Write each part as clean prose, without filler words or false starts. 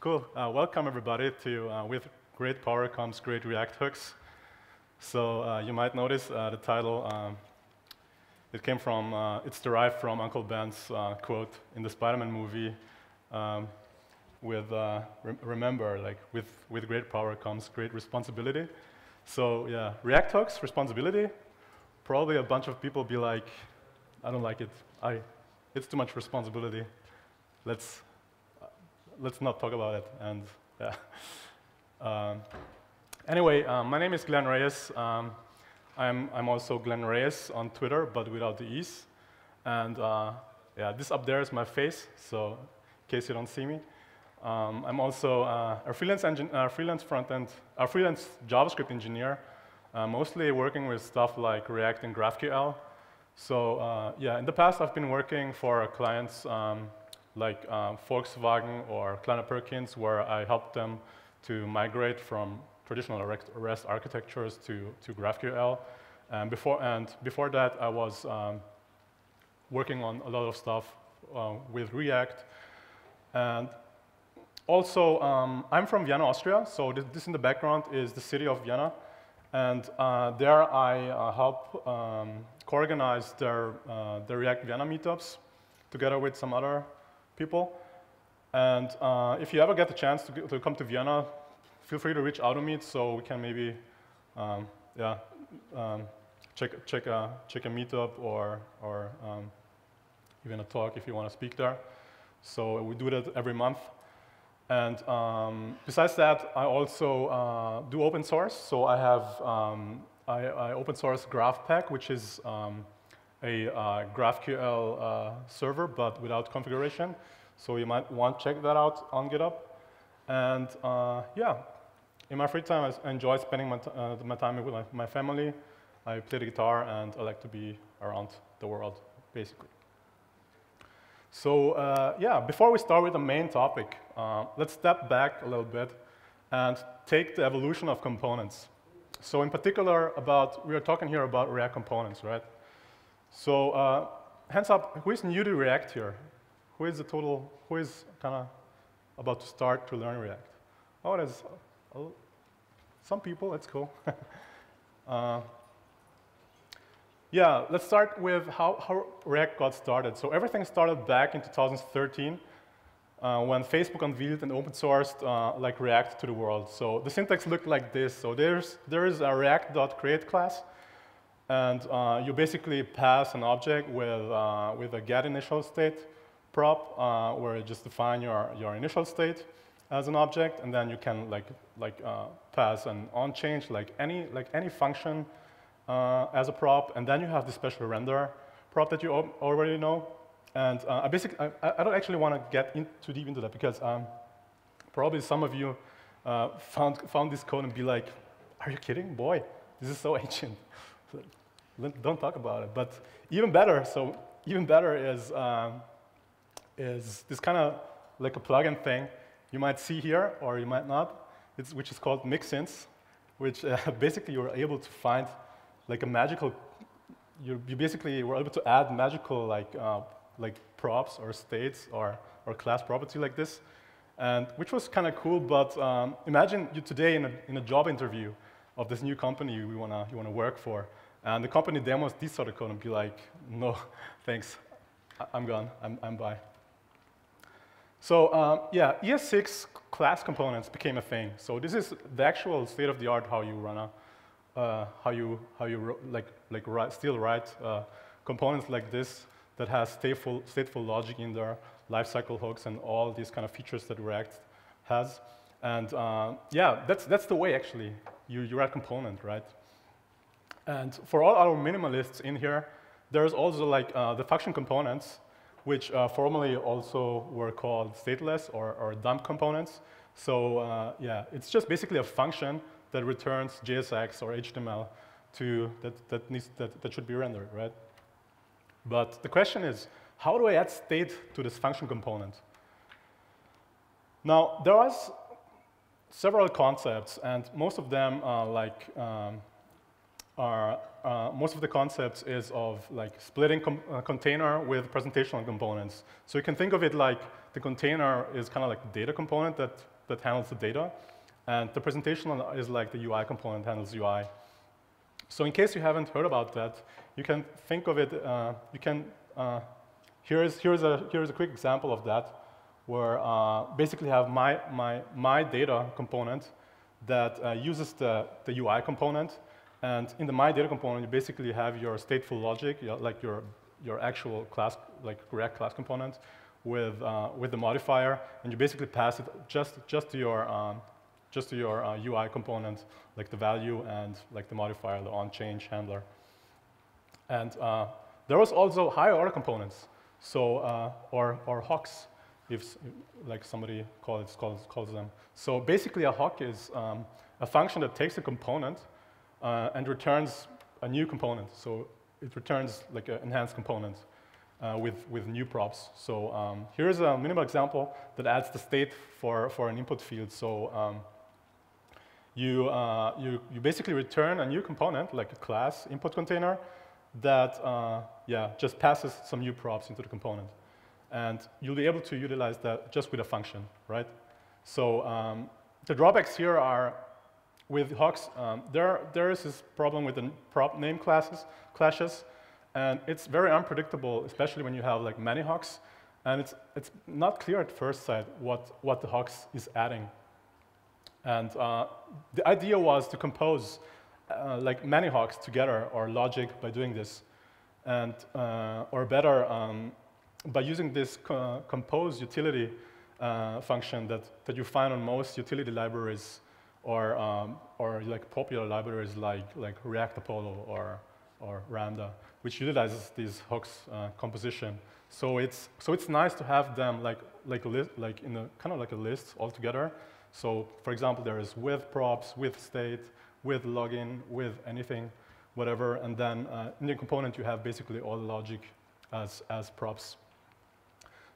Cool. Welcome everybody to With Great Power Comes Great React Hooks. So you might notice the title. It's derived from Uncle Ben's quote in the Spider-Man movie. Remember, like with great power comes great responsibility. So yeah, React hooks, responsibility. Probably a bunch of people be like, I don't like it. It's too much responsibility. Let's not talk about it. And yeah. Anyway, my name is Glenn Reyes. I'm also Glenn Reyes on Twitter, but without the E's. And yeah, this up there is my face, so in case you don't see me. I'm also a freelance JavaScript engineer, mostly working with stuff like React and GraphQL. So yeah, in the past I've been working for clients like Volkswagen or Kleiner Perkins, where I helped them to migrate from traditional REST architectures to GraphQL. And before that, I was working on a lot of stuff with React. And also, I'm from Vienna, Austria. So this in the background is the city of Vienna. And there I help co-organize the React Vienna meetups together with some other people. And if you ever get the chance to come to Vienna, feel free to reach out to me so we can maybe check a meetup or even a talk if you want to speak there. So we do that every month. And besides that, I also do open source. So I have I open source GraphPack, which is a GraphQL server, but without configuration. So you might want to check that out on GitHub. And yeah, in my free time, I enjoy spending my time with my family. I play the guitar, and I like to be around the world, basically. So yeah, before we start with the main topic, let's step back a little bit and take the evolution of components. So in particular, we are talking here about React components, right? So hands up, who is new to React here? Who is kind of about to start to learn React? Oh, there's some people, that's cool. Yeah, let's start with how React got started. So everything started back in 2013 when Facebook unveiled and open sourced like React to the world. So the syntax looked like this. So there is a React.create class, and you basically pass an object with a getInitialState prop, where you just define your initial state as an object, and then you can pass an onChange like any function as a prop, and then you have the special render prop that you already know. And I don't actually want to get too deep into that because probably some of you found this code and be like, "Are you kidding, boy? This is so ancient. Don't talk about it." But even better, is this kind of like a plugin thing you might see here, or you might not, which is called Mixins, which basically you're able to find like a magical, you basically were able to add magical like props or states or class property like this, and which was kind of cool. But imagine you today in a job interview of this new company you wanna work for, and the company demos this sort of code and be like, "No, thanks, I'm gone, I'm bye." So yeah, ES6 class components became a thing. So this is the actual state of the art how you run still write components like this that has stateful logic in there, lifecycle hooks, and all these kind of features that React has. And yeah, that's the way actually you write component, right? And for all our minimalists in here, there's also like the function components, which formerly also were called stateless or dump components. So yeah, it's just basically a function that returns JSX or HTML that should be rendered, right? But the question is, how do I add state to this function component? Now, there are several concepts, and most of them most of the concepts is of like splitting a container with presentational components. So you can think of it like the container is kind of like the data component that that handles the data, and the presentation is like the UI component handles UI. So in case you haven't heard about that, you can think of it. Here's a quick example of that, where basically have my data component that uses the UI component, and in the my data component you basically have your stateful logic, like your actual class, like React class component, with the modifier, and you basically pass it just to your UI component, like the value and like the modifier, the on-change handler. And there was also higher order components, so or hooks, if like somebody calls them. So basically, a hook is a function that takes a component and returns a new component. So it returns like an enhanced component with new props. So here's a minimal example that adds the state for an input field. So you basically return a new component, like a class input container, that just passes some new props into the component. And you'll be able to utilize that just with a function, right? So the drawbacks here are, with hooks, there is this problem with the prop name clashes, and it's very unpredictable, especially when you have like many hooks, and it's not clear at first sight what the hooks is adding. And the idea was to compose like many hooks together, or logic, by doing this, and or better, by using this compose utility function that you find on most utility libraries, or like popular libraries like React Apollo or Ramda, which utilizes these hooks composition. So it's nice to have them like in a kind of like a list all together. So for example, there is with props, with state, with login, with anything, whatever, and then in the component you have basically all the logic as props.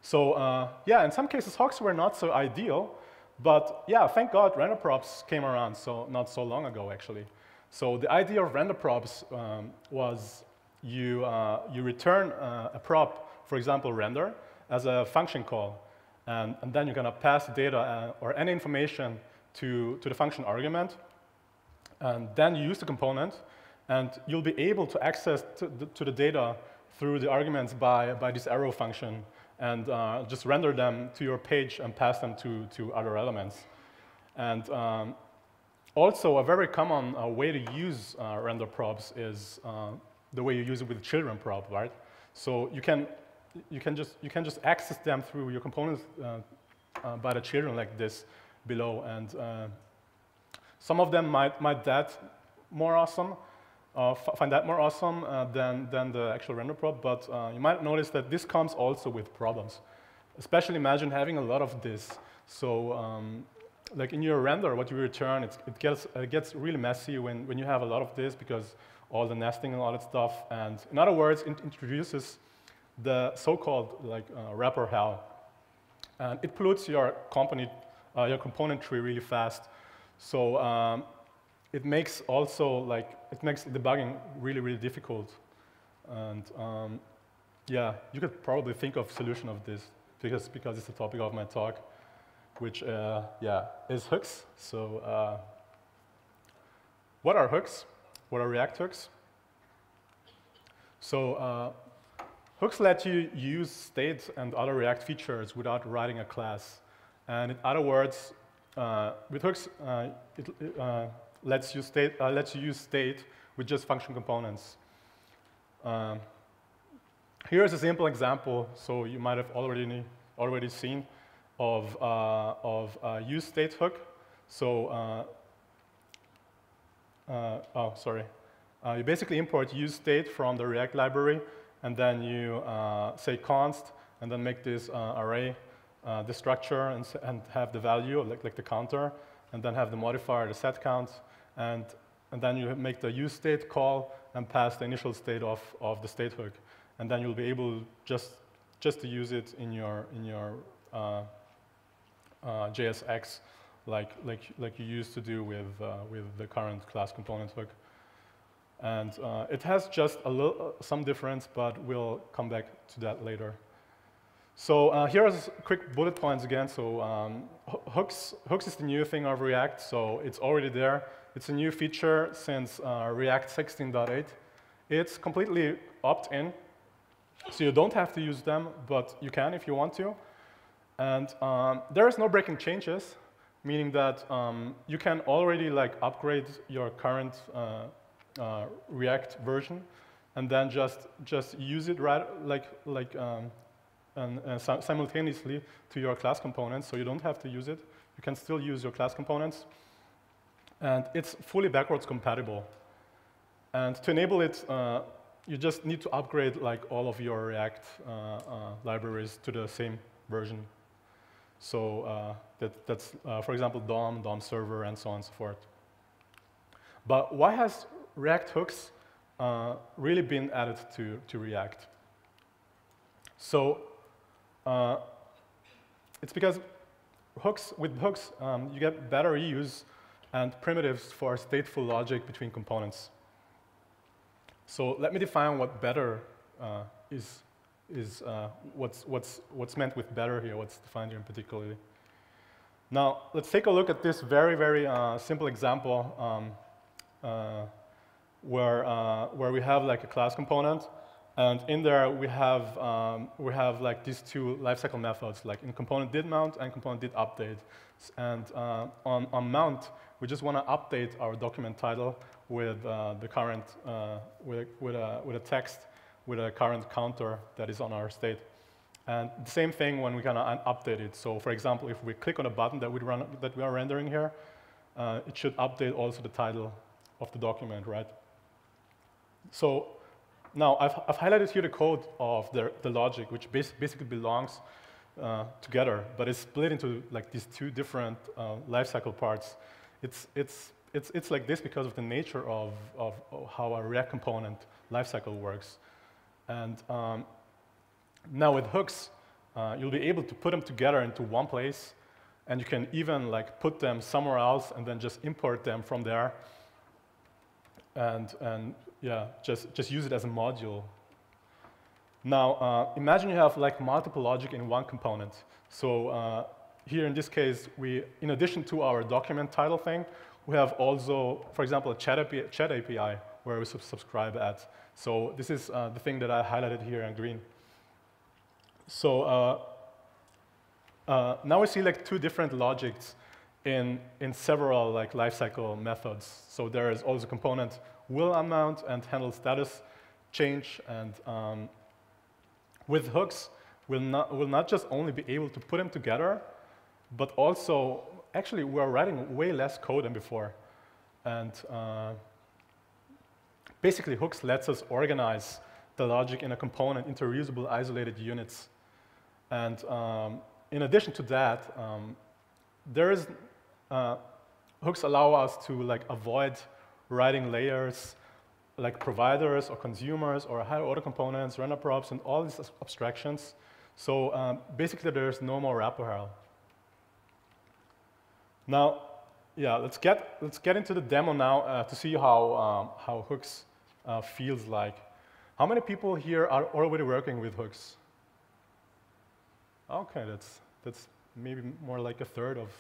So yeah, in some cases hooks were not so ideal, but yeah, thank God render props came around not so long ago actually. So the idea of render props was you return a prop, for example render, as a function call, and then you're gonna pass data or any information to the function argument, and then you use the component, and you'll be able to access to the data through the arguments by this arrow function, and just render them to your page and pass them to other elements. And also, a very common way to use render props is the way you use it with children prop, right? So you can just access them through your components by the children like this below, and some of them might find that more awesome than the actual render prop, but you might notice that this comes also with problems. Especially imagine having a lot of this. So like in your render, what you return, it gets really messy when you have a lot of this, because all the nesting and all that stuff. And in other words, it introduces the so-called like wrapper hell, and it pollutes your component tree really fast. So it makes debugging really difficult. And yeah, you could probably think of solution of this because it's the topic of my talk, which is hooks. So what are hooks? What are React hooks? So hooks let you use state and other React features without writing a class. And in other words, with hooks, it lets you use state with just function components. Here's a simple example. So you might have already seen of use state hook. So you basically import use state from the React library, and then you say const, and then make this array, the structure, and have the value, like the counter, and then have the modifier, the set count, and then you make the use state call and pass the initial state of the state hook, and then you'll be able just to use it in your JSX, like you used to do with the current class component hook. And it has just some difference, but we'll come back to that later. So here's quick bullet points again. So hooks is the new thing of React, so it's already there. It's a new feature since React 16.8. It's completely opt-in, so you don't have to use them, but you can if you want to. And there is no breaking changes, meaning that you can already like upgrade your current React version, and then just use it simultaneously to your class components, so you don't have to use it. You can still use your class components, and it's fully backwards compatible. And to enable it, you just need to upgrade like all of your React libraries to the same version. So that's for example, DOM server, and so on and so forth. But why has React hooks really been added to React? So it's because with hooks, you get better reuse and primitives for stateful logic between components. So let me define what better is what's meant with better here, what's defined here in particularly. Now, let's take a look at this very, very simple example where we have like a class component, and in there we have like these two lifecycle methods, like in component did mount and component did update. And on mount, we just want to update our document title with the current with a text with a current counter that is on our state. And the same thing when we kind of update it. So for example, if we click on a button that we are rendering here, it should update also the title of the document, right? So now I've highlighted here the code of the logic, which basically belongs together, but it's split into like these two different lifecycle parts. It's like this because of the nature of how a React component lifecycle works. And now with hooks, you'll be able to put them together into one place, and you can even like put them somewhere else and then just import them from there, and yeah, just use it as a module. Now imagine you have like multiple logic in one component. So here in this case, in addition to our document title thing, we have also, for example, a chat API where we subscribe ads. So this is the thing that I highlighted here in green. So now we see like two different logics in several like lifecycle methods. So there is also a component will unmount and handle status change, and with hooks, we'll not just only be able to put them together, but also actually we're writing way less code than before. And basically, hooks lets us organize the logic in a component into reusable isolated units. And in addition to that, hooks allow us to like avoid writing layers like providers or consumers or higher order components, render props, and all these abstractions. So basically, there's no more wrapper hell. Now, yeah, let's get into the demo now to see how hooks feels like. How many people here are already working with hooks? Okay, that's maybe more like a third of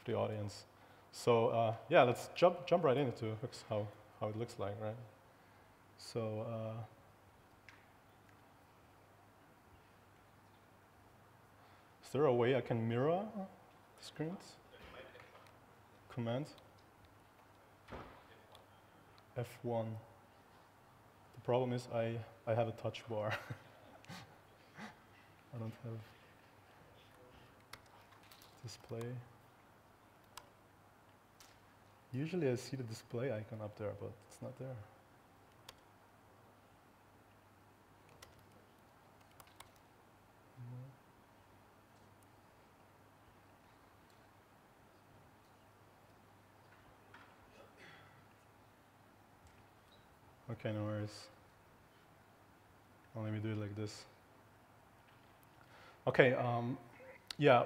the audience. So yeah, let's jump right into hooks, how it looks like, right? So is there a way I can mirror the screens? Command F1. The problem is I have a touch bar. I don't have display. Usually I see the display icon up there, but it's not there. Okay, no worries. Well, let me do it like this. Okay, yeah,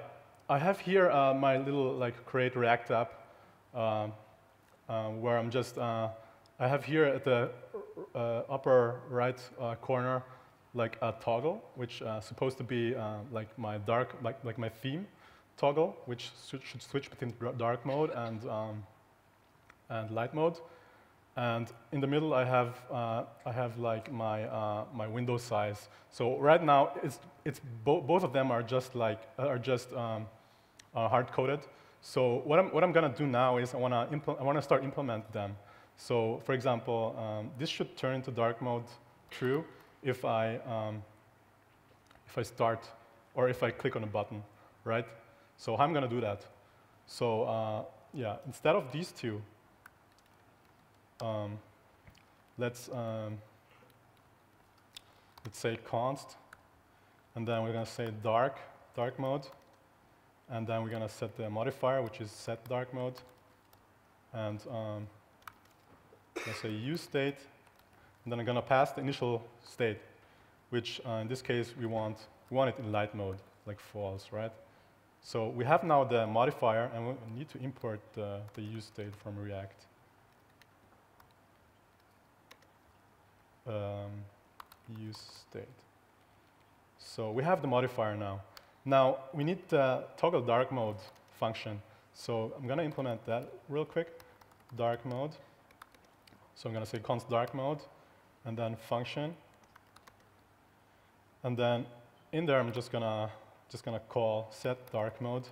I have here my little like create React app where I'm just, I have here at the upper right corner like a toggle, which supposed to be like my dark, like my theme toggle, which should switch between dark mode and light mode. And in the middle, I have like my window size. So right now, both of them are just hard coded. So what I'm gonna do now is I wanna start implement them. So for example, this should turn into dark mode true if I start or if I click on a button, right? So how I'm gonna do that? So yeah, instead of these two, let's say const, and then we're gonna say dark mode, and then we're gonna set the modifier, which is set dark mode, and let's say use state, and then I'm gonna pass the initial state, which in this case we want it in light mode, like false, right? So we have now the modifier, and we need to import the use state from React. Use state. So we have the modifier now. Now we need the toggle dark mode function. So I'm gonna implement that real quick. Dark mode. So I'm gonna say const dark mode, and then function. And then in there I'm just gonna call set dark mode,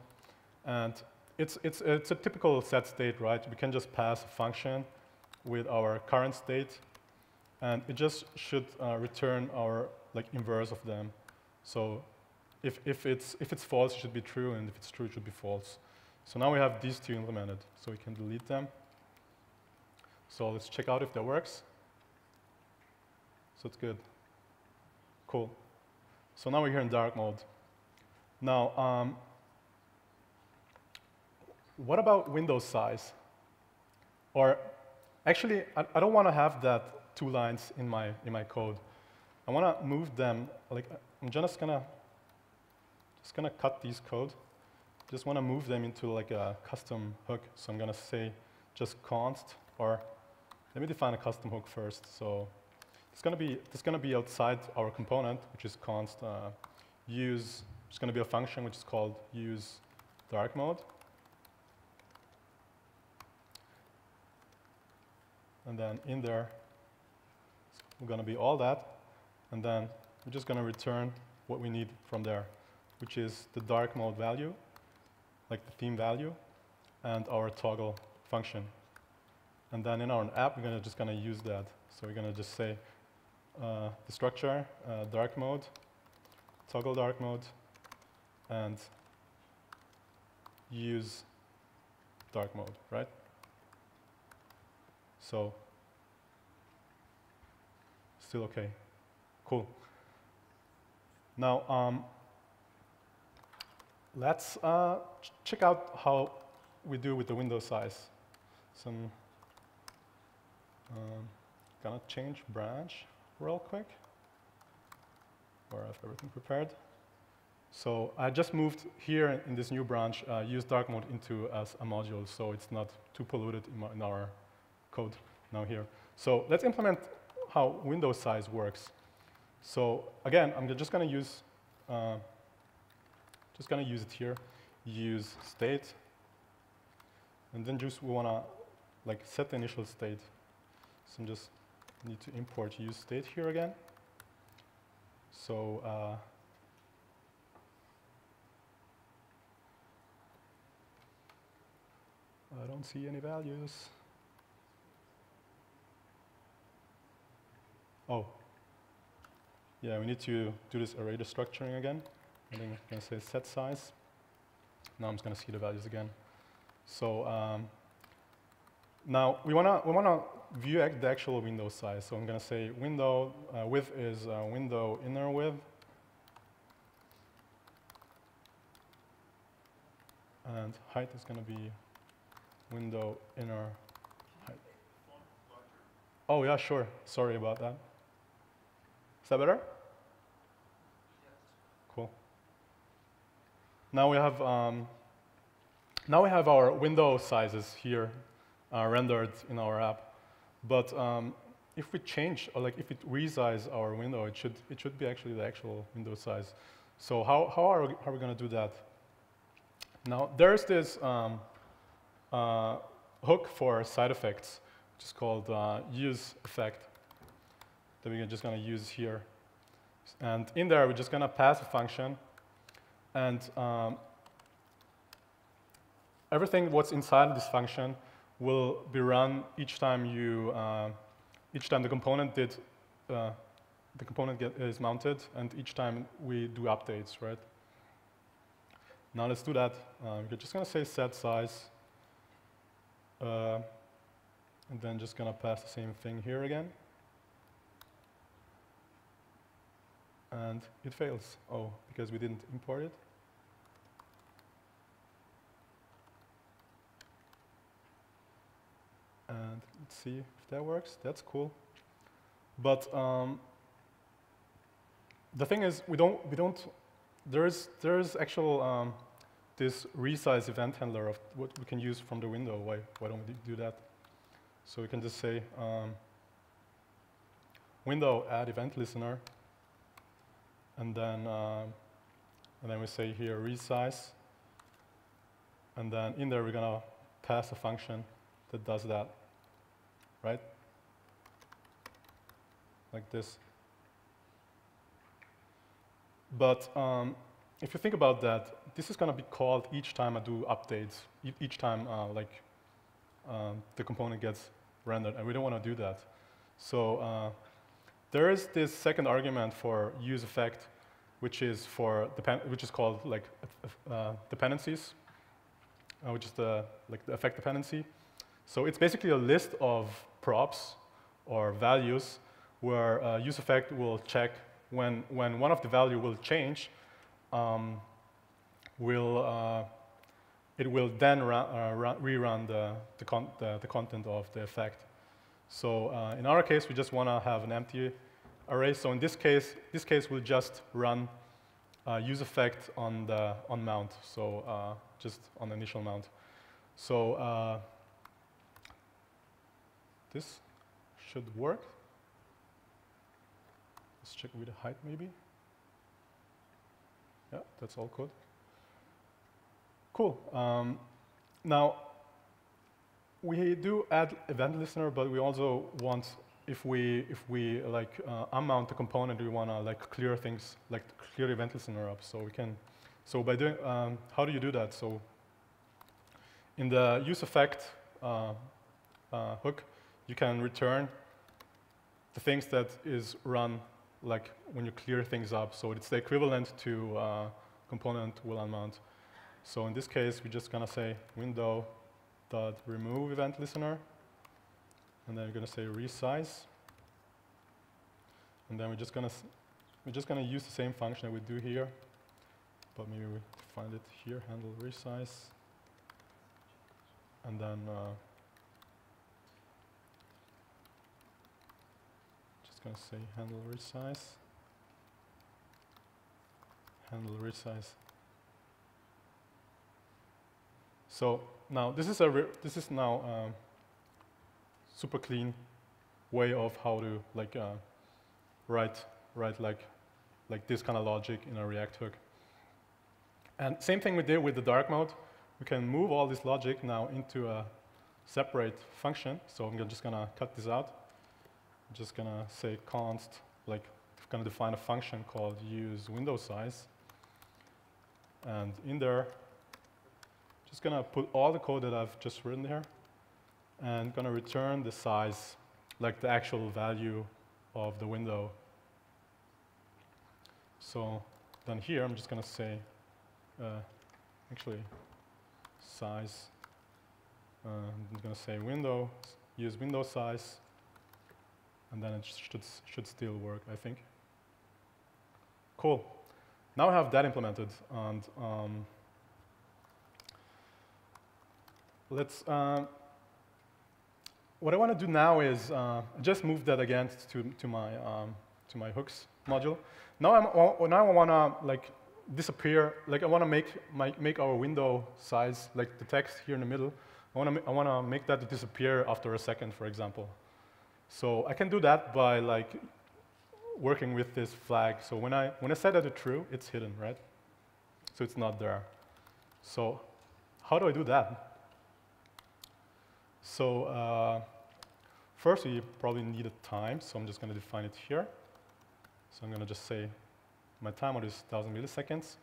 and it's a typical set state, right? We can just pass a function with our current state, and it just should return our like inverse of them. So if it's false, it should be true, and if it's true, it should be false. So now we have these two implemented, so we can delete them. So let's check out if that works. So it's good. Cool. So now we're here in dark mode. Now, what about window size? Or actually, I don't want to have that 2 lines in my code. I want to move them. Like I'm just gonna cut these code. Just want to move them into like a custom hook. So I'm gonna say just const, or let me define a custom hook first. So it's gonna be outside our component, which is const use. It's going to be a function which is called use dark mode. And then in there, we're going to be all that. And then we're just going to return what we need from there, which is the dark mode value, like the theme value, and our toggle function. And then in our app, we're just going to use that. So we're going to just say the structure, dark mode, toggle dark mode, and use dark mode, right? So still okay. Cool. Now let's check out how we do with the window size. So I'm gonna change branch real quick, where I have everything prepared. So I just moved here in this new branch, use dark mode into as a module, so it's not too polluted in our code now here. So let's implement how window size works. So again, I'm just going to use it here. Use state, and then we want to like set the initial state. So I just need to import use state here again. So I don't see any values. Oh, yeah, we need to do this array destructuring again. And then we're going to say set size. Now I'm just going to see the values again. So now we wanna view the actual window size. So I'm going to say window width is window inner width, and height is going to be window inner height. Oh yeah, sure. Sorry about that. Is that better? Yes. Cool. Now we have our window sizes here rendered in our app, but if we change, or like if it resize our window, it should be actually the actual window size. So how are we going to do that? Now there's this hook for side effects, which is called use effect, that we're just going to use here. And in there, we're just going to pass a function, and everything what's inside this function will be run each time the component is mounted, and each time we do updates, right? Now let's do that. We're just going to say set size, and then just going to pass the same thing here again. And it fails. Oh, because we didn't import it. And let's see if that works. That's cool. But the thing is, there's actual this resize event handler of what we can use from the window. Why don't we do that? So we can just say window add event listener, and then we say here resize, and then in there we're gonna pass a function that does that, right? Like this. But if you think about that, this is going to be called each time I do updates, each time the component gets rendered, and we don't want to do that. So there is this second argument for use effect, which is called like dependencies, which is the effect dependency. So it's basically a list of props or values where use effect will check when one of the value will change. It will then rerun the content of the effect. So in our case, we just want to have an empty array. So in this case will just run use effect on mount. So just on the initial mount. So this should work. Let's check with the height maybe. Yeah, that's all good. Cool. Now, we do add event listener, but we also want, if we like unmount the component, we want to like clear things, like clear event listener up. So we can. So by doing, how do you do that? So in the use effect hook, you can return the things that is run like when you clear things up. So it's the equivalent to component will unmount. So in this case, we're just gonna say window.remove event listener, and then we're gonna say resize, and then we're just gonna use the same function that we do here, but maybe we find it here, handle resize, and then going to say handle resize. So now this is now super clean way of how to like write like this kind of logic in a React hook. And same thing we did with the dark mode. We can move all this logic now into a separate function. So I'm just going to cut this out. I'm just going to say const, like, I'm going to define a function called use window size. And in there, just going to put all the code that I've just written here, and going to return the size, like the actual value of the window. So then here, I'm just going to say, actually, size. I'm going to say window, use window size. And then it should still work, I think. Cool. Now I have that implemented, and let's. What I want to do now is just move that again to my hooks module. Now I want to like disappear. Like I want to make our window size, like the text here in the middle. I want to make that disappear after a second, for example. So I can do that by like working with this flag. So when I set that to true, it's hidden, right? So it's not there. So how do I do that? So first, we probably need a time. So I'm just going to define it here. So I'm going to just say my timeout is 1,000 milliseconds.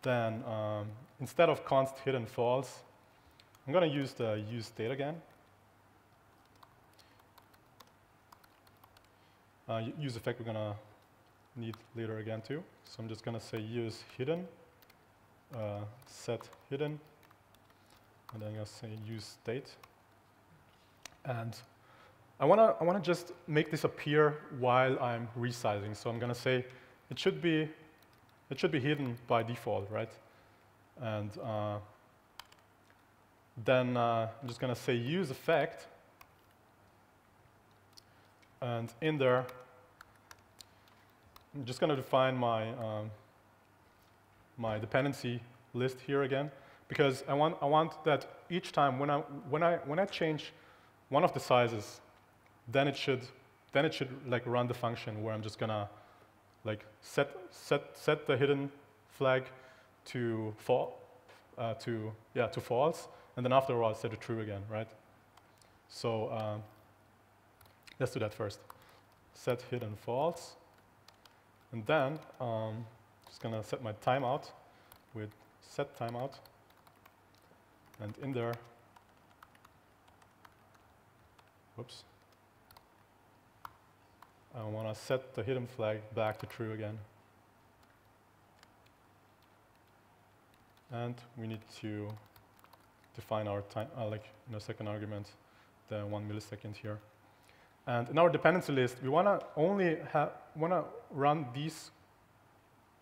Then instead of const hidden false, I'm going to use the use state again. Use effect we're going to need later again too. So I'm just going to say use hidden, set hidden, and then I'm going to say use state. And I want to just make this appear while I'm resizing. So I'm going to say it should be hidden by default, right? And then I'm just going to say use effect. And in there, I'm just going to define my my dependency list here again, because I want that each time when I change one of the sizes, then it should like run the function where I'm just gonna like set the hidden flag to false, and then afterwards set it true again, right? So let's do that first. Set hidden false, and then just gonna set my timeout with set timeout, and in there, whoops, I want to set the hidden flag back to true again. And we need to define our time, like in a second argument, the 1 millisecond here. And in our dependency list, we want to only run these.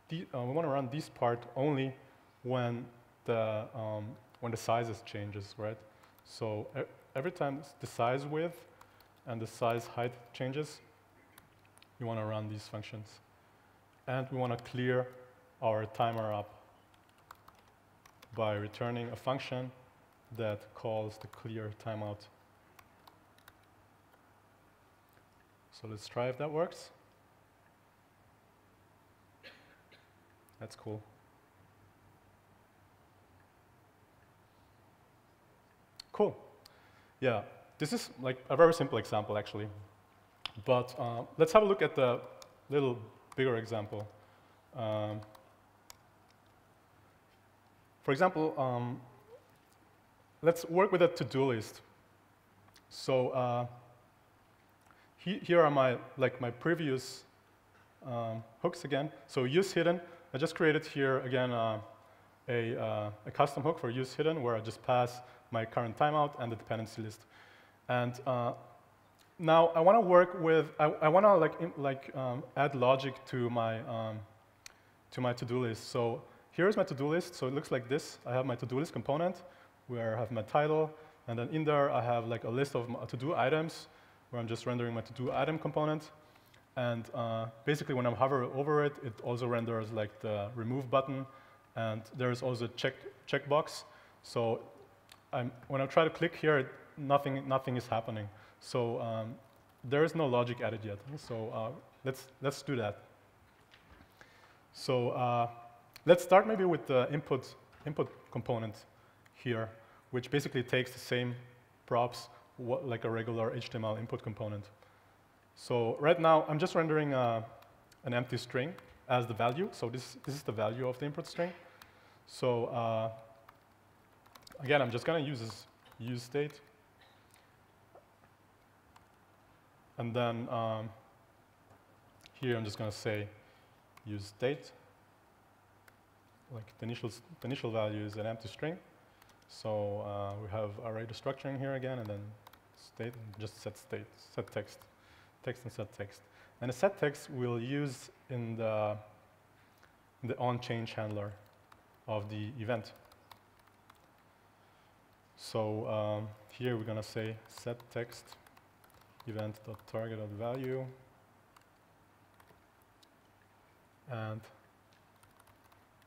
We want to run this part only when the sizes changes, right? So every time the size width and the size height changes, we want to run these functions. And we want to clear our timer up by returning a function that calls the clear timeout. So let's try if that works. That's cool. Cool. Yeah, this is like a very simple example, actually. But let's have a look at the little bigger example. For example, let's work with a to-do list. So here are my previous hooks again. So use hidden. I just created here again a custom hook for use hidden, where I just pass my current timeout and the dependency list. And now I want to work with, I want to add logic to my to-do list. So here's my to-do list. So it looks like this. I have my to-do list component where I have my title, and then in there I have like a list of to-do items where I'm just rendering my to-do item component. And basically when I hover over it, it also renders like the remove button, and there's also a checkbox. So when I try to click here, nothing is happening. So there is no logic added yet. So let's do that. So let's start maybe with the input component here, which basically takes the same props like a regular HTML input component. So right now I'm just rendering an empty string as the value. So this is the value of the input string. So again, I'm just going to use this use state. And then here I'm just going to say use state. Like the initial value is an empty string. So we have array destructuring here again, and then state, and just set state, set text and set text. And the set text we'll use in the onChange handler of the event. So here we're going to say set text event.target.value, and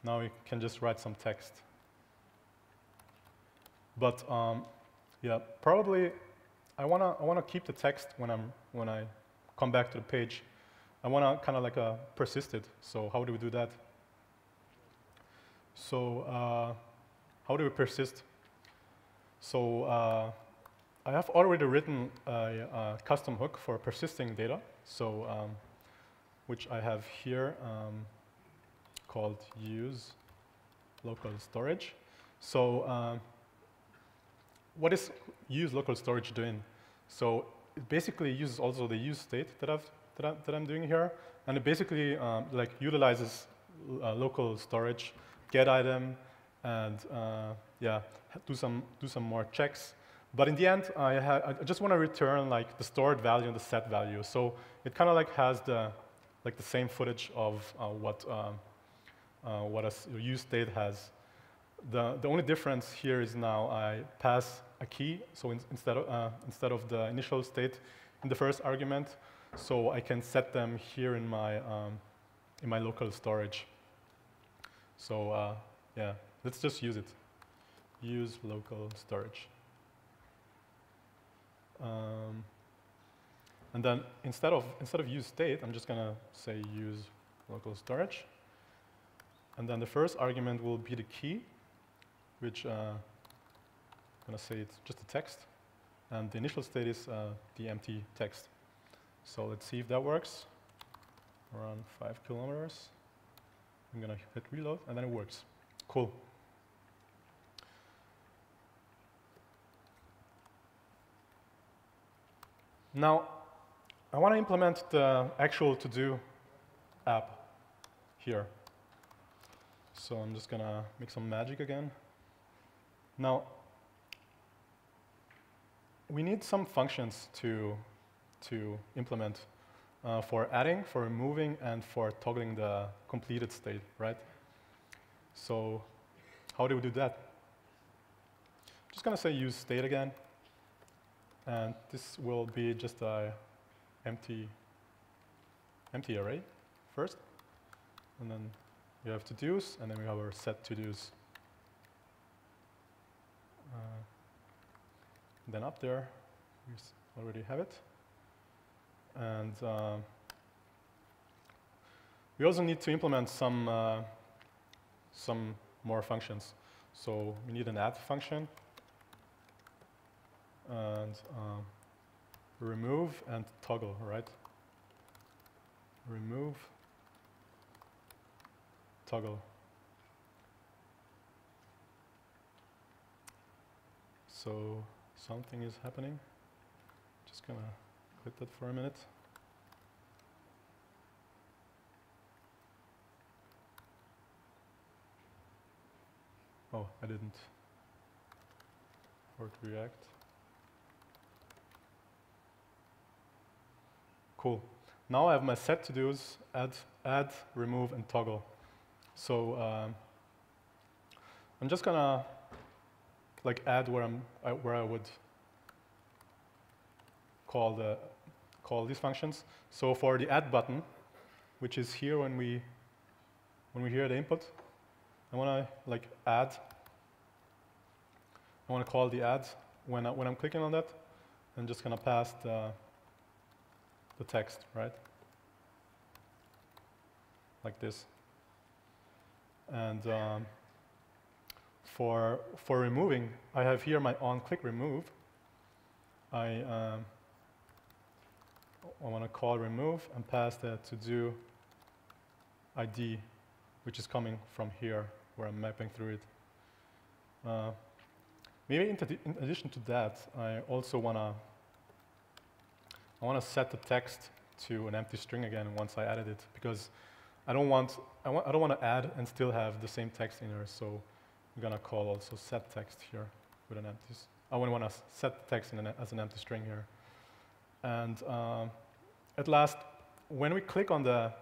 now we can just write some text. But yeah, probably wanna keep the text when I come back to the page. I wanna kind of like persist it. So how do we do that? So how do we persist? So I have already written a custom hook for persisting data. So which I have here called use local storage. So what is use local storage doing? So it basically uses also the use state that I'm doing here, and it basically like utilizes local storage, get item, and yeah, do some more checks. But in the end, I just want to return like the stored value and the set value. So it kind of like has the same footage of what a use state has. The only difference here is now I pass a key. So instead of the initial state in the first argument, so I can set them here in my local storage. So yeah, let's just use it. Use local storage. And then instead of use state, I'm just gonna say use local storage. And then the first argument will be the key, which I'm gonna say it's just a text, and the initial state is the empty text. So let's see if that works. Around 5 kilometers. I'm gonna hit reload, and then it works. Cool. Now, I want to implement the actual to-do app here. So I'm just gonna make some magic again. Now, we need some functions to implement for adding, for removing, and for toggling the completed state, right? So how do we do that? Just gonna say use state again. And this will be just a empty array first. And then we have to-dos, and then we have our set to-dos. Then up there, we already have it. And we also need to implement some more functions. So we need an add function, and remove and toggle, right? Remove, toggle. So something is happening. Just gonna quit that for a minute. Oh, I didn't. Or to react. Cool. Now I have my set to-dos, add, remove, and toggle. So I'm just gonna like add where I would call these functions. So for the add button, which is here when we hear the input, I wanna like add. I wanna call the add when I'm clicking on that. I'm just gonna pass the text, right? Like this. And for removing, I have here my on-click remove. I want to call remove and pass the to-do ID, which is coming from here, where I'm mapping through it. Maybe in addition to that, I also want to set the text to an empty string again once I added it, because I don't want to add and still have the same text in there. So I'm gonna call also set text here with an empty. I want to set the text as an empty string here. And at last, when we click on the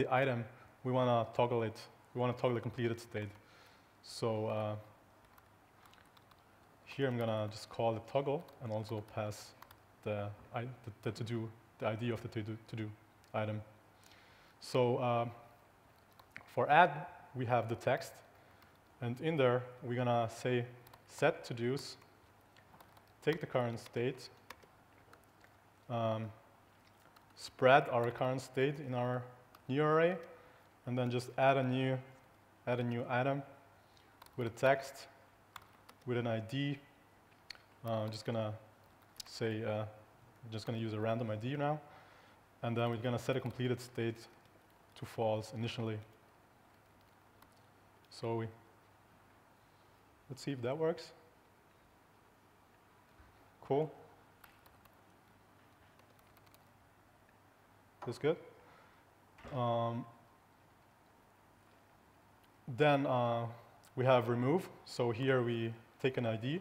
item, we want to toggle it. We want to toggle the completed state. So here I'm gonna just call the toggle and also pass the ID of the to-do item. So for add, we have the text, and in there we're gonna say set to-dos, take the current state, spread our current state in our new array, and then just add a new item with a text, with an ID. I'm just gonna say, just gonna use a random ID now, and then we're gonna set a completed state to false initially. So let's see if that works. Cool. That's good. Then we have remove. So here we take an ID.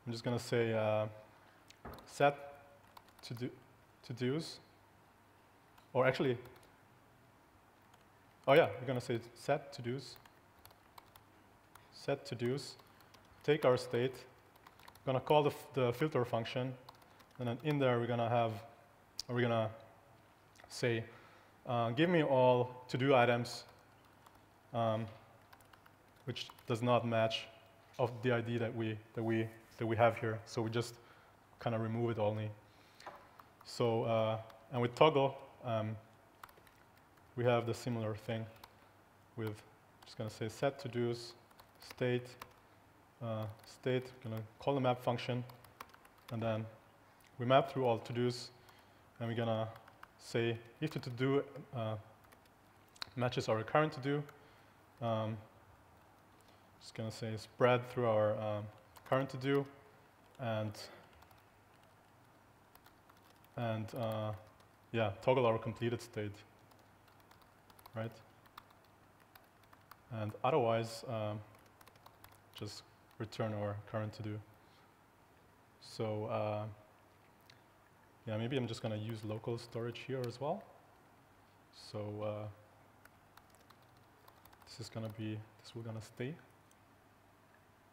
I'm just going to say set to-dos. Or actually, oh yeah, we're going to say set to-dos. Set to-dos. Take our state. We're going to call the filter function. And then in there, we're going to say, give me all to-do items which does not match of the ID that we have here. So we just kind of remove it only. So and with toggle, we have the similar thing with just going to say set to-dos state state. Going to call the map function, and then we map through all to-dos, and we're going to say if the to-do matches our current to-do. Just going to say spread through our current to-do, and yeah, toggle our completed state, right? And otherwise, just return our current to-do. So yeah, maybe I'm just going to use local storage here as well. So this will going to stay.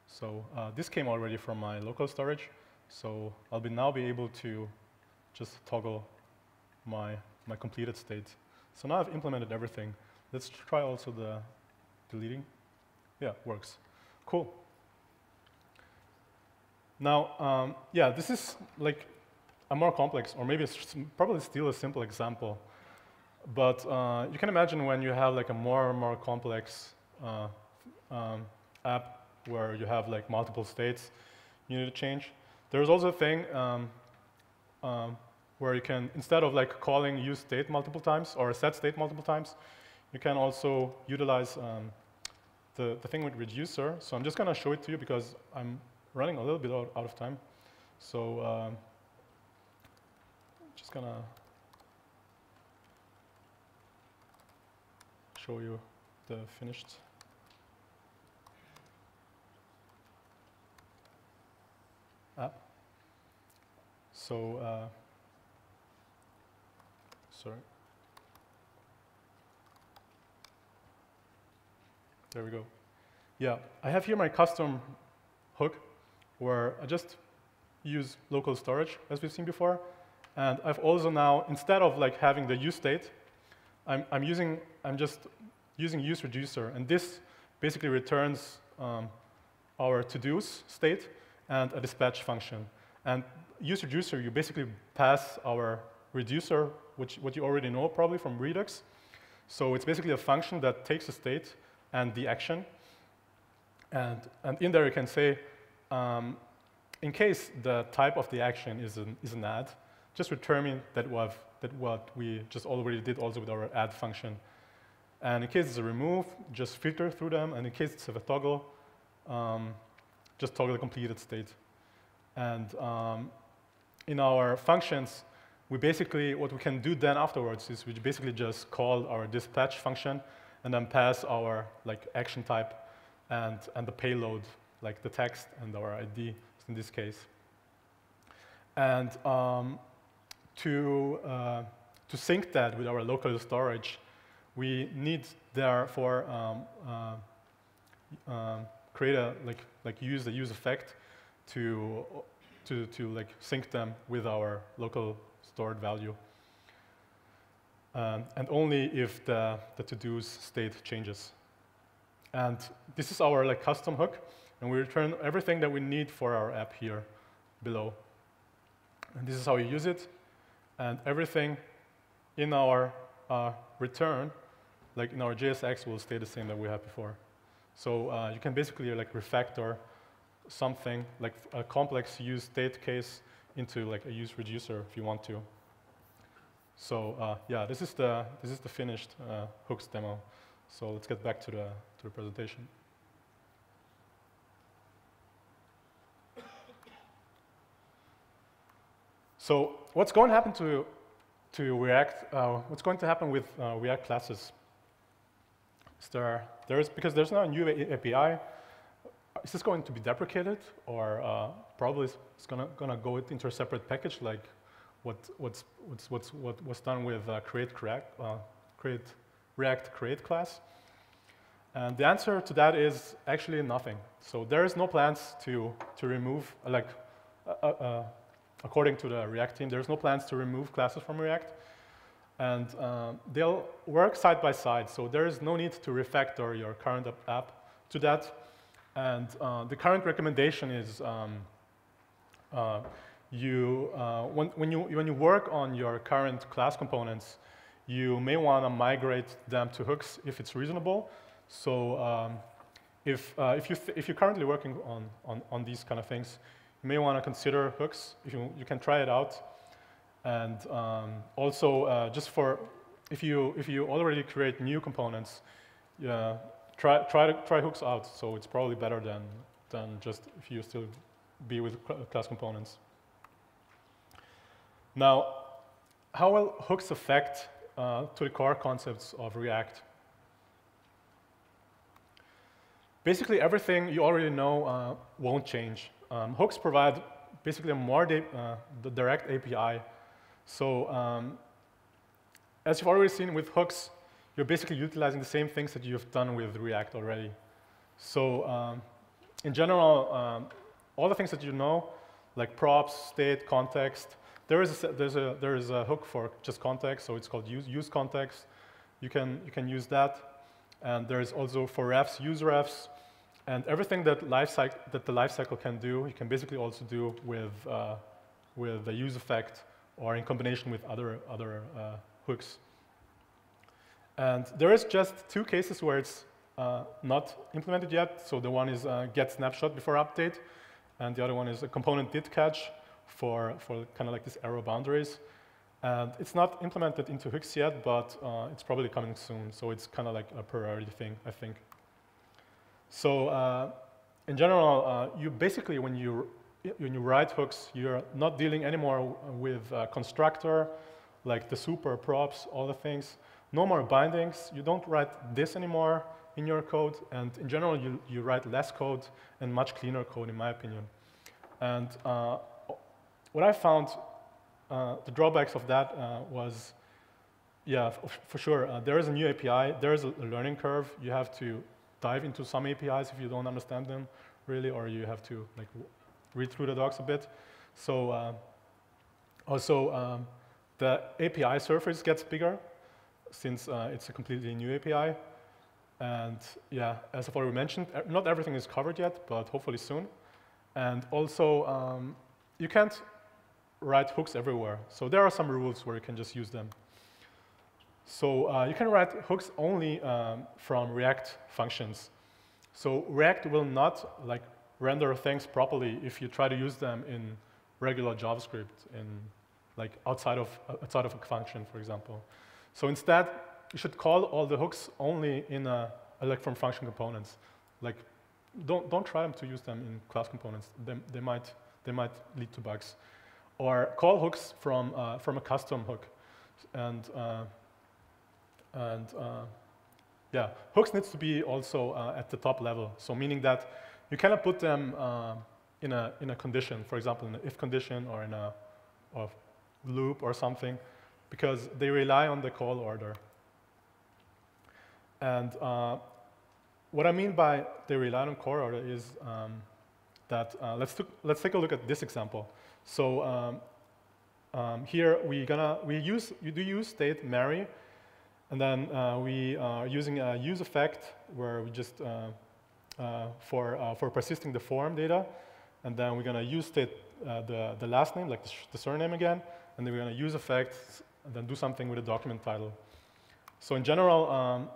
So this came already from my local storage. So I'll now be able to just toggle my completed state. So now I've implemented everything. Let's try also the deleting. Yeah, works. Cool. Now, yeah, this is like a more complex, or maybe it's probably still a simple example. But you can imagine when you have like a more and more complex app where you have like multiple states you need to change. There's also a thing where you can, instead of like calling use state multiple times or set state multiple times, you can also utilize the thing with reducer. So I'm just going to show it to you because I'm running a little bit out of time. So just going to show you the finished app. So, sorry. There we go. Yeah, I have here my custom hook where I just use local storage, as we've seen before. And I've also now, instead of like having the use state, I'm just using use reducer, and this basically returns our to-dos state and a dispatch function. And use reducer, you basically pass our reducer, what you already know probably from Redux. So it's basically a function that takes a state and the action, and in there you can say, in case the type of the action is an add, just return me that what we just already did also with our add function. And in case it's a remove, just filter through them. And in case it's a toggle, just toggle the completed state. And in our functions, we basically, what we can do then afterwards is we basically just call our dispatch function and then pass our like action type and the payload, like the text and our ID in this case. And to sync that with our local storage, we need therefore create a use the use effect to like sync them with our local stored value, and only if the to-dos state changes. And this is our like custom hook, and we return everything that we need for our app here below. And this is how you use it. And everything in our return, like in our JSX, will stay the same that we had before. So you can basically like refactor something like a complex use state case into like a use reducer if you want to. So yeah, this is the finished hooks demo. So let's get back to the presentation. So what's going to happen to React? What's going to happen with React classes? Because there's now a new API. Is this going to be deprecated, or probably it's gonna go into a separate package, like what was done with React create class? And the answer to that is actually nothing. So there is no plans to remove, like, according to the React team, there's no plans to remove classes from React. And they'll work side by side. So there is no need to refactor your current app to that. And the current recommendation is when you work on your current class components, you may want to migrate them to hooks if it's reasonable. So if you're currently working on these kind of things, you may want to consider hooks. You can try it out, and also just for if you already create new components, try hooks out. So it's probably better than just if you still be with class components. Now, how will hooks affect to the core concepts of React? Basically, everything you already know won't change. Hooks provide basically a more the direct API. So as you've already seen with hooks, you're basically utilizing the same things that you've done with React already. So in general, all the things that you know, like props, state, context, there is a hook for just context, so it's called use context. You can use that, and there is also for refs, use refs, and everything that the lifecycle can do, you can basically also do with the use effect or in combination with other hooks. And there is just two cases where it's not implemented yet. So the one is get snapshot before update, and the other one is a component did catch for kind of like this arrow boundaries. And it's not implemented into hooks yet, but it's probably coming soon. So it's kind of like a priority thing, I think. So in general, you basically, when you write hooks, you're not dealing anymore with constructor, like the super props, all the things. No more bindings. You don't write this anymore in your code. And in general, you write less code and much cleaner code, in my opinion. And what I found, the drawbacks of that was, yeah, for sure, there is a new API. There is a learning curve. You have to dive into some APIs if you don't understand them, really, or you have to like read through the docs a bit. So also, the API surface gets bigger, since it's a completely new API. And yeah, as I've already mentioned, not everything is covered yet, but hopefully soon. And also, you can't write hooks everywhere. So there are some rules where you can just use them. So you can write hooks only from React functions. So React will not like render things properly if you try to use them in regular JavaScript, in like outside of a function, for example. So instead, you should call all the hooks only in like from function components. Like, don't try to use them in class components. They might lead to bugs. Or call hooks from a custom hook, and yeah, hooks needs to be also at the top level. So meaning that you cannot put them in a condition, for example, in an if condition or in a loop or something, because they rely on the call order. And what I mean by they rely on call order is that let's take a look at this example. So here you do use state Mary, and then we are using a use effect where we just for persisting the form data, and then we're gonna use state the last name, like the surname again, and then we're going to use effect, and then do something with the document title. So in general,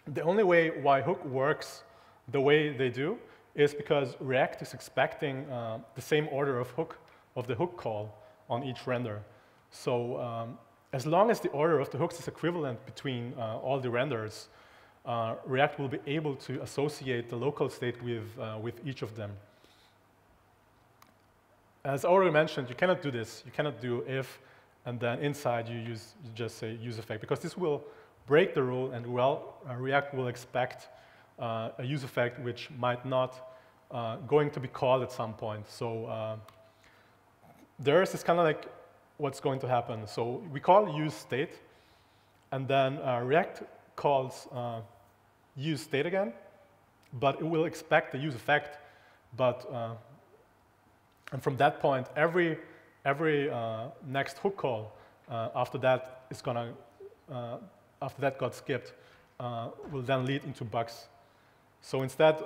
the only way why hook works the way they do is because React is expecting the same order of the hook call on each render. So as long as the order of the hooks is equivalent between all the renders, React will be able to associate the local state with each of them. As I already mentioned, you cannot do this. You cannot do if, and then inside you just say use effect, because this will break the rule, and React will expect a use effect which might not going to be called at some point. So there's this kind of like what's going to happen. So we call use state, and then React calls use state again, but it will expect the use effect. But and from that point, every next hook call after that is gonna after that got skipped will then lead into bugs. So instead,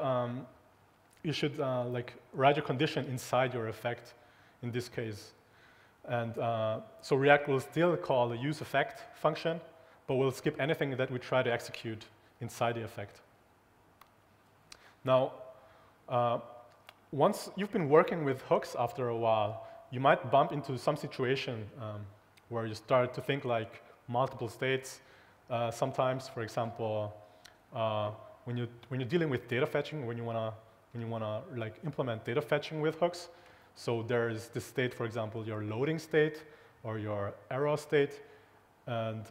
you should like write your condition inside your effect in this case. And so React will still call the use effect function, but will skip anything that we try to execute inside the effect. Now, once you've been working with hooks after a while, you might bump into some situation where you start to think like multiple states. Sometimes, for example, when you're dealing with data fetching, when you wanna like implement data fetching with hooks, so there's this state, for example, your loading state or your error state, and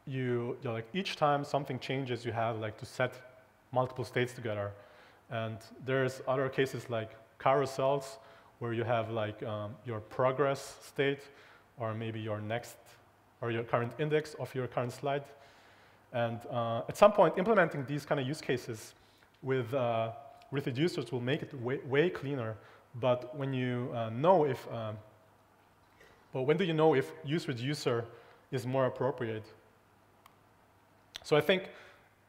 you're like each time something changes, you have like to set multiple states together. And there's other cases like carousels where you have like your progress state, or maybe your next or your current index of your current slide. And at some point, implementing these kind of use cases with reducers will make it way cleaner. But when you know if, well, when do you know if use reducer is more appropriate? So I think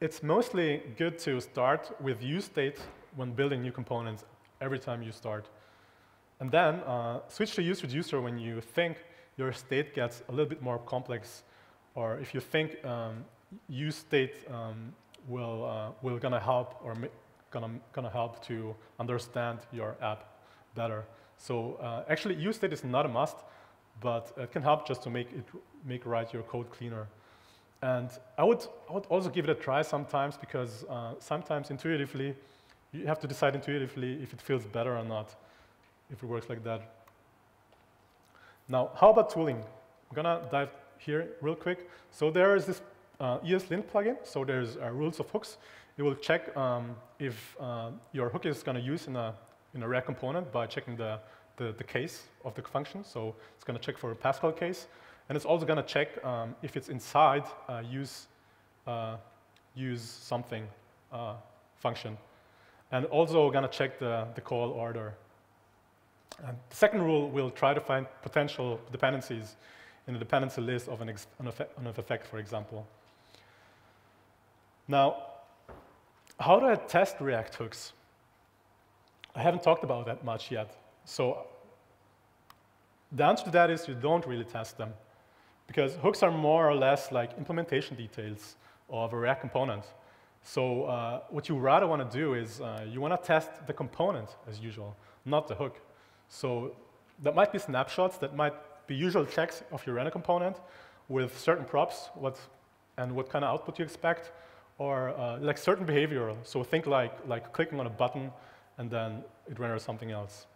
it's mostly good to start with use state when building new components every time you start. And then switch to use reducer when you think your state gets a little bit more complex, or if you think use state will gonna help or gonna help to understand your app better. So actually, use state is not a must, but it can help just to make write your code cleaner. And I would also give it a try sometimes, because sometimes intuitively, you have to decide intuitively if it feels better or not, if it works like that. Now, how about tooling? I'm gonna dive here real quick. So there is this ESLint plugin. So there's rules of hooks. It will check if your hook is gonna use in a React component by checking the case of the function. So it's gonna check for a Pascal case. And it's also going to check if it's inside use something function. And also going to check the call order. And the second rule will try to find potential dependencies in the dependency list of an effect, for example. Now, how do I test React hooks? I haven't talked about that much yet. So the answer to that is you don't really test them, because hooks are more or less like implementation details of a React component. So what you rather want to do is you want to test the component as usual, not the hook. So that might be snapshots, that might be usual checks of your render component with certain props, what kind of output you expect, or like certain behavioral. So think like clicking on a button and then it renders something else.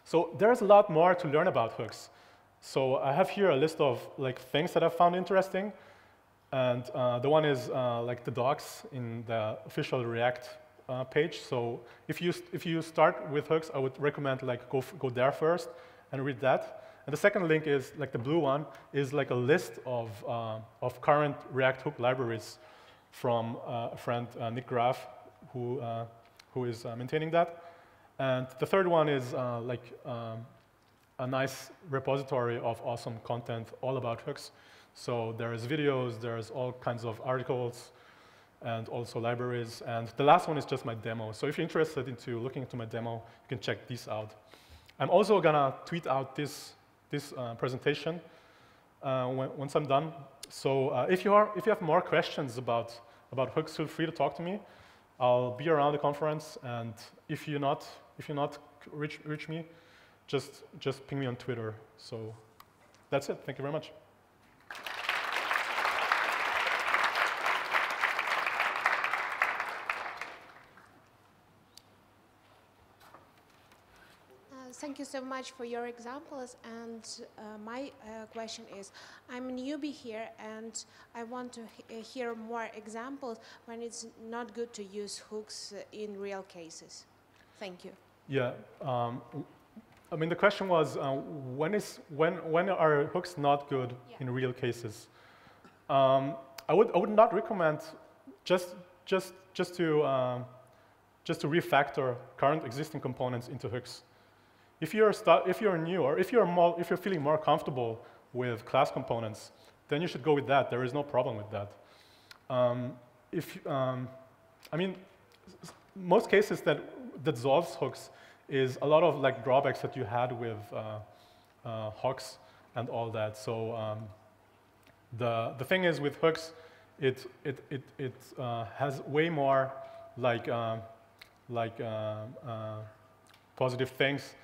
So there's a lot more to learn about hooks. So I have here a list of like things that I found interesting, and the one is like the docs in the official React page. So if you start with hooks, I would recommend like go there first and read that. And the second link is like the blue one is like a list of current React hook libraries from a friend Nick Graff, who is maintaining that. And the third one is a nice repository of awesome content all about hooks. So there's videos, there's all kinds of articles, and also libraries. And the last one is just my demo. So if you're interested into looking into my demo, you can check these out. I'm also gonna tweet out this presentation once I'm done. So if you have more questions about hooks, feel free to talk to me. I'll be around the conference, and if you're not reach me, just ping me on Twitter. So that's it. Thank you very much. Thank you so much for your examples. And my question is, I'm a newbie here, and I want to hear more examples when it's not good to use hooks in real cases. Thank you. Yeah. I mean, the question was, when are hooks not good in real cases? I would not recommend just to refactor current existing components into hooks. If you're new, or if you're feeling more comfortable with class components, then you should go with that. There is no problem with that. I mean, most cases that solves hooks is a lot of like drawbacks that you had with hooks and all that. So the thing is with hooks, it has way more positive things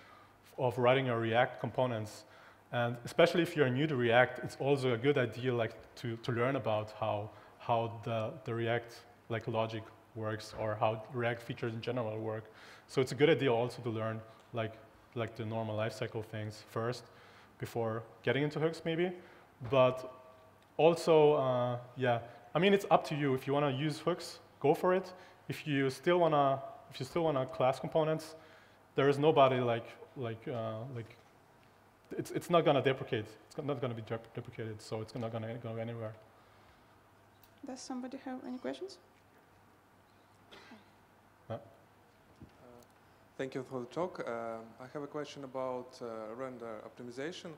of writing your React components. And especially if you're new to React, it's also a good idea like to learn about how the React like logic works, or how React features in general work. So it's a good idea also to learn like the normal lifecycle things first before getting into hooks maybe. But also, yeah, I mean, it's up to you. If you want to use hooks, go for it. If you still wanna class components, there is nobody it's not gonna deprecate. It's not gonna be deprecated, so it's not gonna go anywhere. Does somebody have any questions? Thank you for the talk. I have a question about render optimization.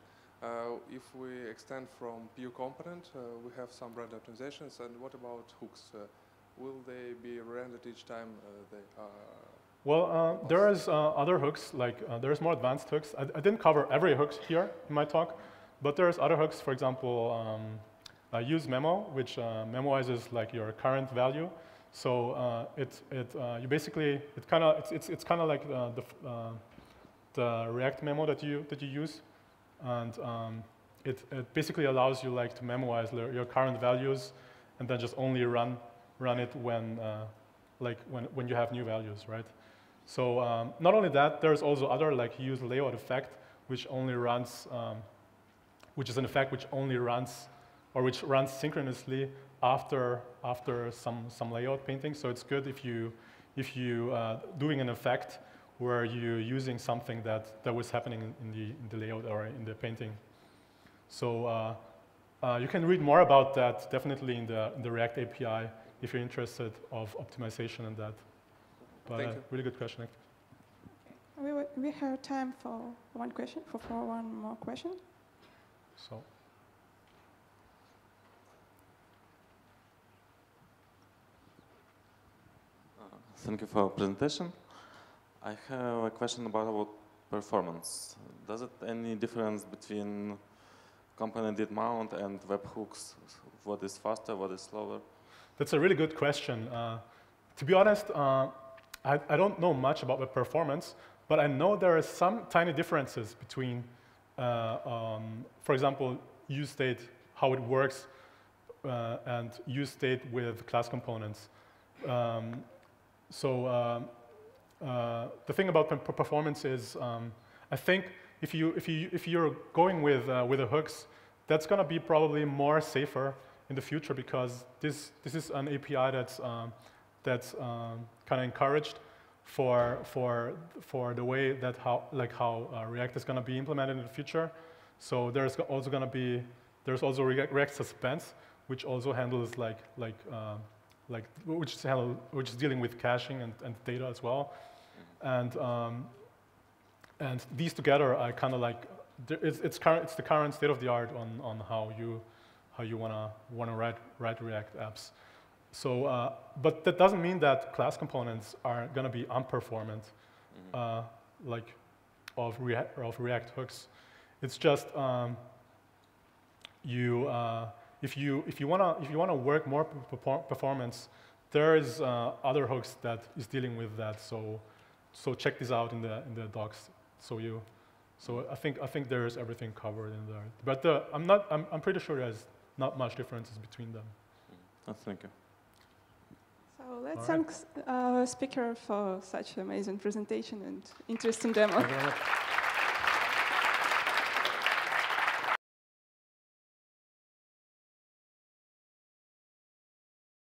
If we extend from PU component, we have some render optimizations, and what about hooks? Will they be rendered each time they are? Well, there is other hooks, like there's more advanced hooks. I didn't cover every hook here in my talk, but there's other hooks. For example, use memo, which memoizes like your current value. So it's kind of like the React memo that you use, and it basically allows you like to memoize your current values, and then just only run it when you have new values, right? So not only that, there's also other like use layout effect, which only runs, which is an effect which only runs, or which runs synchronously after some layout painting. So it's good if you doing an effect where you're using something that was happening in the layout or in the painting. So you can read more about that definitely in the React API if you're interested of optimization and that. But really good question. We have time for one more question. So. Thank you for your presentation. I have a question about performance. Does it any difference between component mount and webhooks? What is faster, what is slower? That's a really good question. To be honest, I don't know much about web performance, but I know there are some tiny differences between, for example, use state, how it works, and use state with class components. So the thing about performance is, I think if you're going with the hooks, that's going to be probably more safer in the future, because this is an API that's kind of encouraged for the way that how React is going to be implemented in the future. So there's also going to be React Suspense, which also handles which is dealing with caching and data as well, and these together are kind of like it's the current state of the art on how you wanna write React apps. So, but that doesn't mean that class components are going to be unperformant, like of React hooks. It's just if you wanna work more performance, there is other hooks that is dealing with that. So check this out in the docs. So I think there is everything covered in there. But I'm pretty sure there's not much differences between them. Thank you. So let's thank our speaker for such amazing presentation and interesting demo. Thank you very much.